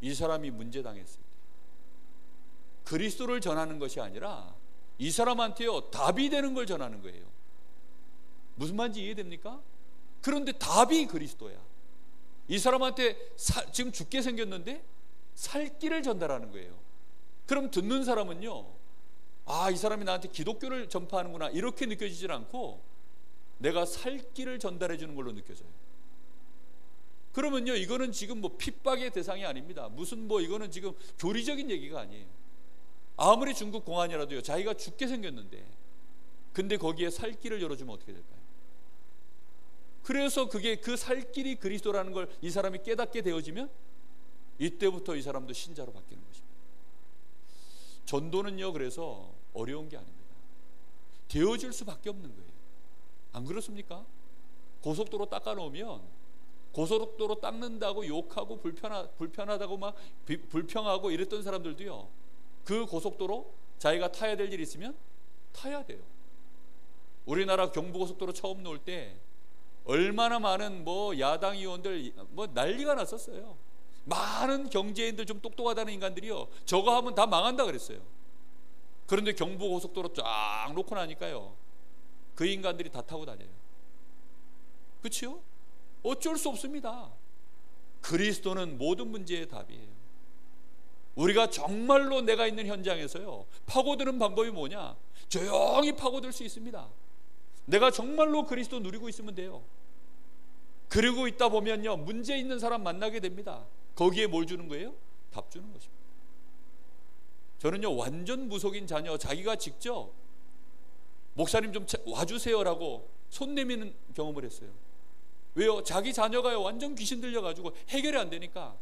이 사람이 문제당했을 때. 그리스도를 전하는 것이 아니라 이 사람한테요 답이 되는 걸 전하는 거예요. 무슨 말인지 이해됩니까? 그런데 답이 그리스도야. 이 사람한테 지금 죽게 생겼는데 살 길을 전달하는 거예요. 그럼 듣는 사람은요, 아, 이 사람이 나한테 기독교를 전파하는구나 이렇게 느껴지질 않고 내가 살 길을 전달해 주는 걸로 느껴져요. 그러면요, 이거는 지금 뭐 핍박의 대상이 아닙니다. 무슨 뭐 이거는 지금 교리적인 얘기가 아니에요. 아무리 중국 공안이라도요 자기가 죽게 생겼는데 근데 거기에 살 길을 열어주면 어떻게 될까요? 그래서 그게 그 살 길이 그리스도라는 걸 이 사람이 깨닫게 되어지면 이때부터 이 사람도 신자로 바뀌는 것입니다. 전도는요 그래서 어려운 게 아닙니다. 되어질 수밖에 없는 거예요. 안 그렇습니까? 고속도로 닦아놓으면 고속도로 닦는다고 욕하고 불편하다고 막 불평하고 이랬던 사람들도요 그 고속도로 자기가 타야 될 일이 있으면 타야 돼요. 우리나라 경부고속도로 처음 놓을 때 얼마나 많은 뭐 야당 의원들 뭐 난리가 났었어요. 많은 경제인들 좀 똑똑하다는 인간들이요 저거 하면 다 망한다 그랬어요. 그런데 경부고속도로 쫙 놓고 나니까요 그 인간들이 다 타고 다녀요. 그렇죠? 어쩔 수 없습니다. 그리스도는 모든 문제의 답이에요. 우리가 정말로 내가 있는 현장에서요 파고드는 방법이 뭐냐? 조용히 파고들 수 있습니다. 내가 정말로 그리스도 누리고 있으면 돼요. 그리고 있다 보면요 문제 있는 사람 만나게 됩니다. 거기에 뭘 주는 거예요? 답 주는 것입니다. 저는요 완전 무속인 자녀 자기가 직접 목사님 좀 와주세요라고 손 내미는 경험을 했어요. 왜요? 자기 자녀가요 완전 귀신 들려가지고 해결이 안 되니까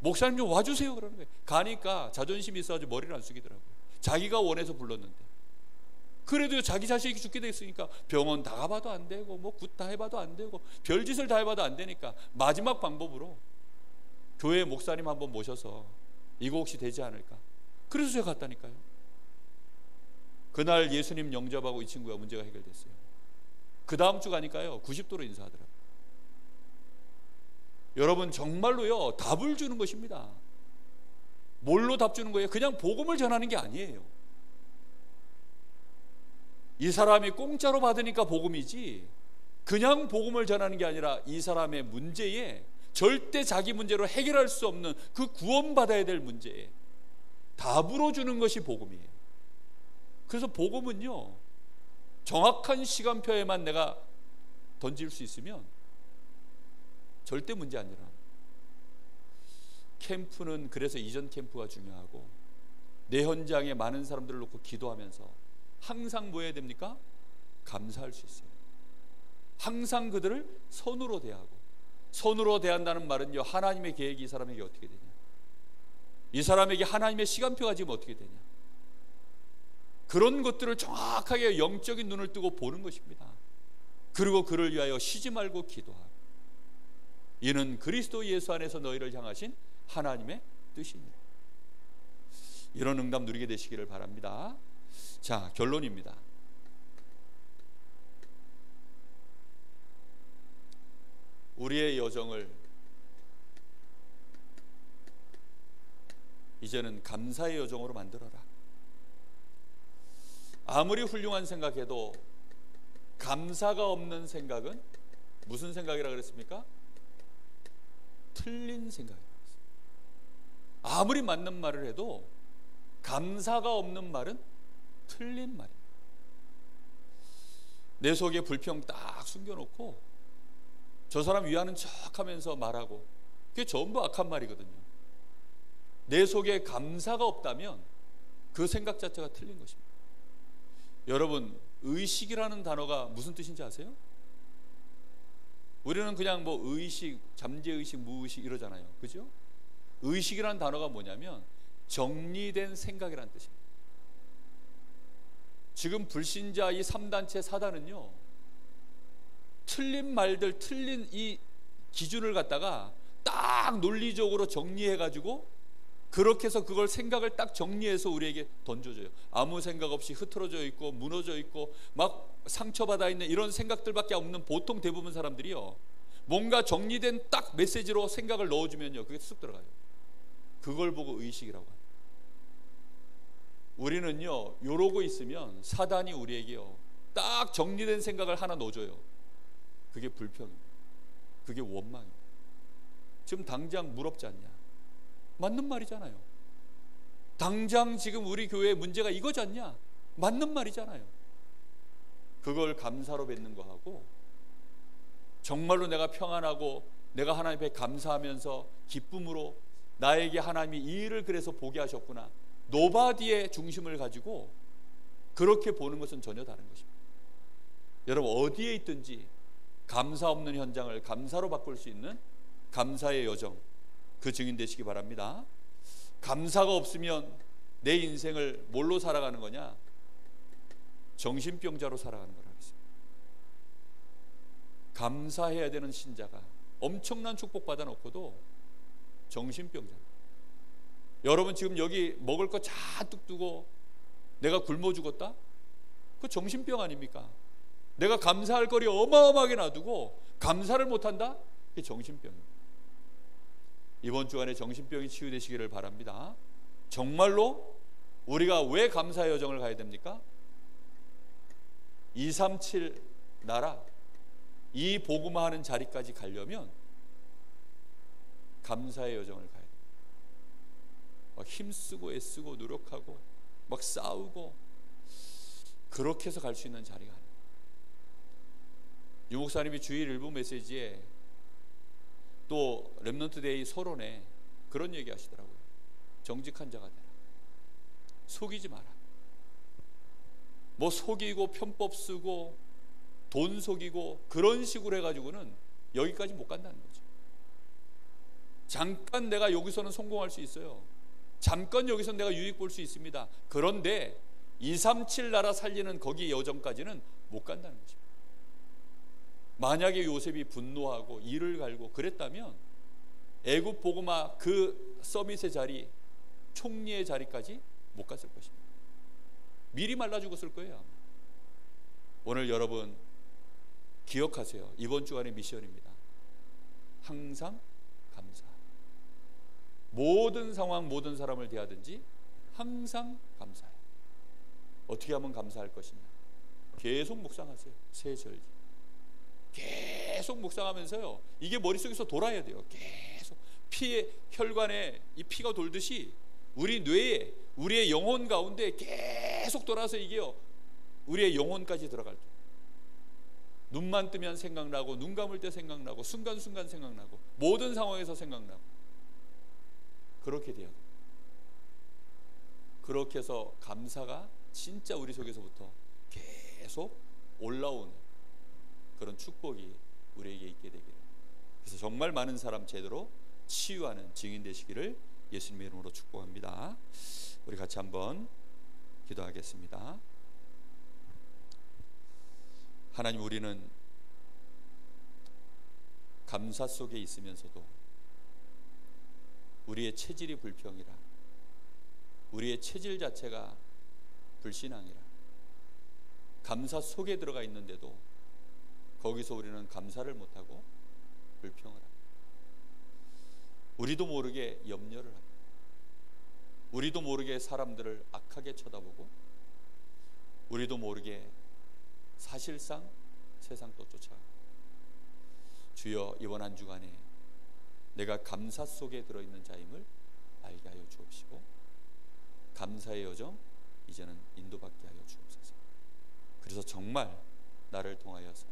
목사님 좀 와주세요 그러는 거예요. 가니까 자존심이 있어가지고 머리를 안 숙이더라고요. 자기가 원해서 불렀는데. 그래도 자기 자식이 죽게 됐으니까 병원 다 가봐도 안 되고 뭐 굿 다 해봐도 안 되고 별짓을 다 해봐도 안 되니까 마지막 방법으로 교회 목사님 한번 모셔서 이거 혹시 되지 않을까? 그래서 제가 갔다니까요. 그날 예수님 영접하고 이 친구가 문제가 해결됐어요. 그 다음 주 가니까요 90도로 인사하더라고요. 여러분 정말로요 답을 주는 것입니다. 뭘로 답 주는 거예요? 그냥 복음을 전하는 게 아니에요. 이 사람이 공짜로 받으니까 복음이지, 그냥 복음을 전하는 게 아니라 이 사람의 문제에, 절대 자기 문제로 해결할 수 없는 그 구원받아야 될 문제에 답으로 주는 것이 복음이에요. 그래서 복음은요 정확한 시간표에만 내가 던질 수 있으면 절대 문제 안 일어납니다. 캠프는 그래서 이전 캠프가 중요하고, 내 현장에 많은 사람들을 놓고 기도하면서 항상 뭐 해야 됩니까? 감사할 수 있어요. 항상 그들을 선으로 대하고, 선으로 대한다는 말은요 하나님의 계획이 이 사람에게 어떻게 되냐, 이 사람에게 하나님의 시간표가 지금 어떻게 되냐, 그런 것들을 정확하게 영적인 눈을 뜨고 보는 것입니다. 그리고 그를 위하여 쉬지 말고 기도하고, 이는 그리스도 예수 안에서 너희를 향하신 하나님의 뜻이니라. 이런 응답 누리게 되시기를 바랍니다. 자, 결론입니다. 우리의 여정을 이제는 감사의 여정으로 만들어라. 아무리 훌륭한 생각해도 감사가 없는 생각은 무슨 생각이라 그랬습니까? 틀린 생각이라고 했어요. 아무리 맞는 말을 해도 감사가 없는 말은 틀린 말입니다. 내 속에 불평 딱 숨겨놓고 저 사람 위하는 척 하면서 말하고, 그게 전부 악한 말이거든요. 내 속에 감사가 없다면 그 생각 자체가 틀린 것입니다. 여러분, 의식이라는 단어가 무슨 뜻인지 아세요? 우리는 그냥 뭐 의식, 잠재의식, 무의식 이러잖아요. 그죠? 의식이라는 단어가 뭐냐면 정리된 생각이라는 뜻입니다. 지금 불신자 이 3단체 4단은요 틀린 말들, 틀린 이 기준을 갖다가 딱 논리적으로 정리해가지고, 그렇게 해서 그걸 생각을 딱 정리해서 우리에게 던져줘요. 아무 생각 없이 흐트러져 있고 무너져 있고 막 상처받아 있는 이런 생각들밖에 없는 보통 대부분 사람들이요, 뭔가 정리된 딱 메시지로 생각을 넣어주면요 그게 쑥 들어가요. 그걸 보고 의식이라고 합니다. 우리는요 요러고 있으면 사단이 우리에게요 딱 정리된 생각을 하나 넣어줘요. 그게 불평입니다. 그게 원망입니다. 지금 당장 무럽지 않냐? 맞는 말이잖아요. 당장 지금 우리 교회에 문제가 이거지 않냐? 맞는 말이잖아요. 그걸 감사로 뱉는 거하고, 정말로 내가 평안하고 내가 하나님 앞에 감사하면서 기쁨으로 나에게 하나님이 이 일을 그래서 보게 하셨구나, 노바디의 중심을 가지고 그렇게 보는 것은 전혀 다른 것입니다. 여러분, 어디에 있든지 감사 없는 현장을 감사로 바꿀 수 있는 감사의 여정, 그 증인 되시기 바랍니다. 감사가 없으면 내 인생을 뭘로 살아가는 거냐? 정신병자로 살아가는 거라 했습니다. 감사해야 되는 신자가 엄청난 축복 받아 놓고도 정신병자. 여러분 지금 여기 먹을 거 잔뜩 두고 내가 굶어 죽었다? 그 정신병 아닙니까? 내가 감사할 거리 어마어마하게 놔두고 감사를 못한다? 그게 정신병입니다. 이번 주간에 정신병이 치유되시기를 바랍니다. 정말로 우리가 왜 감사의 여정을 가야 됩니까? 237 나라, 이 복음화하는 자리까지 가려면 감사의 여정을 가야 됩니다. 막 힘쓰고 애쓰고 노력하고 막 싸우고 그렇게 해서 갈 수 있는 자리가 아닙니다. 유 목사님이 주일 일부 메시지에 또 렘넌트 데이 서론에 그런 얘기 하시더라고요. 정직한 자가 되라. 속이지 마라. 뭐 속이고 편법 쓰고 돈 속이고 그런 식으로 해가지고는 여기까지 못 간다는 거죠. 잠깐 내가 여기서는 성공할 수 있어요. 잠깐 여기서 내가 유익 볼 수 있습니다. 그런데 237 나라 살리는 거기 여정까지는 못 간다는 거죠. 만약에 요셉이 분노하고 이를 갈고 그랬다면 애굽 복음화 그 서밋의 자리, 총리의 자리까지 못 갔을 것입니다. 미리 말라 죽었을 거예요. 오늘 여러분 기억하세요. 이번 주간의 미션입니다. 항상 감사. 모든 상황, 모든 사람을 대하든지 항상 감사해. 어떻게 하면 감사할 것이냐? 계속 묵상하세요. 새 절기 계속 묵상하면서요, 이게 머릿속에서 돌아야 돼요. 계속 피에, 혈관에 이 피가 돌듯이 우리 뇌에, 우리의 영혼 가운데 계속 돌아서 이게요, 우리의 영혼까지 들어갈 때 눈만 뜨면 생각나고, 눈 감을 때 생각나고, 순간순간 생각나고, 모든 상황에서 생각나고, 그렇게 돼요. 그렇게 해서 감사가 진짜 우리 속에서부터 계속 올라오는 그런 축복이 우리에게 있게 되기를. 그래서 정말 많은 사람 제대로 치유하는 증인 되시기를 예수님의 이름으로 축복합니다. 우리 같이 한번 기도하겠습니다. 하나님, 우리는 감사 속에 있으면서도 우리의 체질이 불평이라, 우리의 체질 자체가 불신앙이라, 감사 속에 들어가 있는데도 거기서 우리는 감사를 못하고 불평을 합니다. 우리도 모르게 염려를 합니다. 우리도 모르게 사람들을 악하게 쳐다보고, 우리도 모르게 사실상 세상 또 쫓아갑니다. 주여, 이번 한 주간에 내가 감사 속에 들어있는 자임을 알게 하여 주옵시고, 감사의 여정 이제는 인도받게 하여 주옵소서. 그래서 정말 나를 통하여서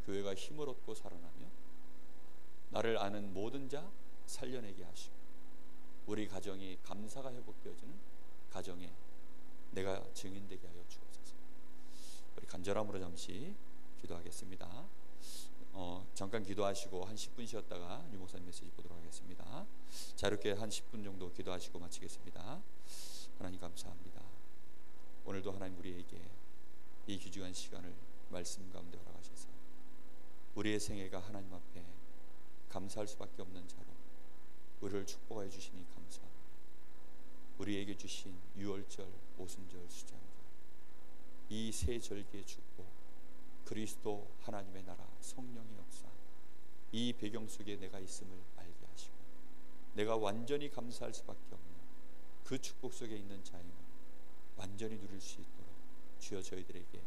교회가 힘을 얻고 살아나며 나를 아는 모든 자 살려내게 하시고, 우리 가정이 감사가 회복되어지는 가정에 내가 증인되게 하여 주옵소서. 우리 간절함으로 잠시 기도하겠습니다. 잠깐 기도하시고 한 10분 쉬었다가 유 목사님 메시지 보도록 하겠습니다. 자, 이렇게 한 10분 정도 기도하시고 마치겠습니다. 하나님 감사합니다. 오늘도 하나님 우리에게 이 귀중한 시간을 말씀 가운데 허락하셔서 우리의 생애가 하나님 앞에 감사할 수밖에 없는 자로 우리를 축복하여 주시니 감사합니다. 우리에게 주신 유월절, 오순절, 수장절, 이 세 절기의 축복, 그리스도 하나님의 나라, 성령의 역사, 이 배경 속에 내가 있음을 알게 하시고 내가 완전히 감사할 수밖에 없는 그 축복 속에 있는 자임을 완전히 누릴 수 있도록 주여 저희들에게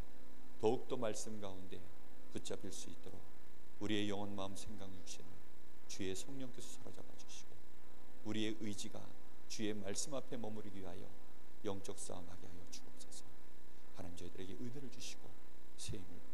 더욱더 말씀 가운데 붙잡힐 수 있도록 우리의 영혼, 마음, 생각, 육신을 주의 성령께서 사로잡아 주시고 우리의 의지가 주의 말씀 앞에 머무르기 위하여 영적 싸움하게 하여 주옵소서. 하나님, 저희들에게 은혜를 주시고 새 힘을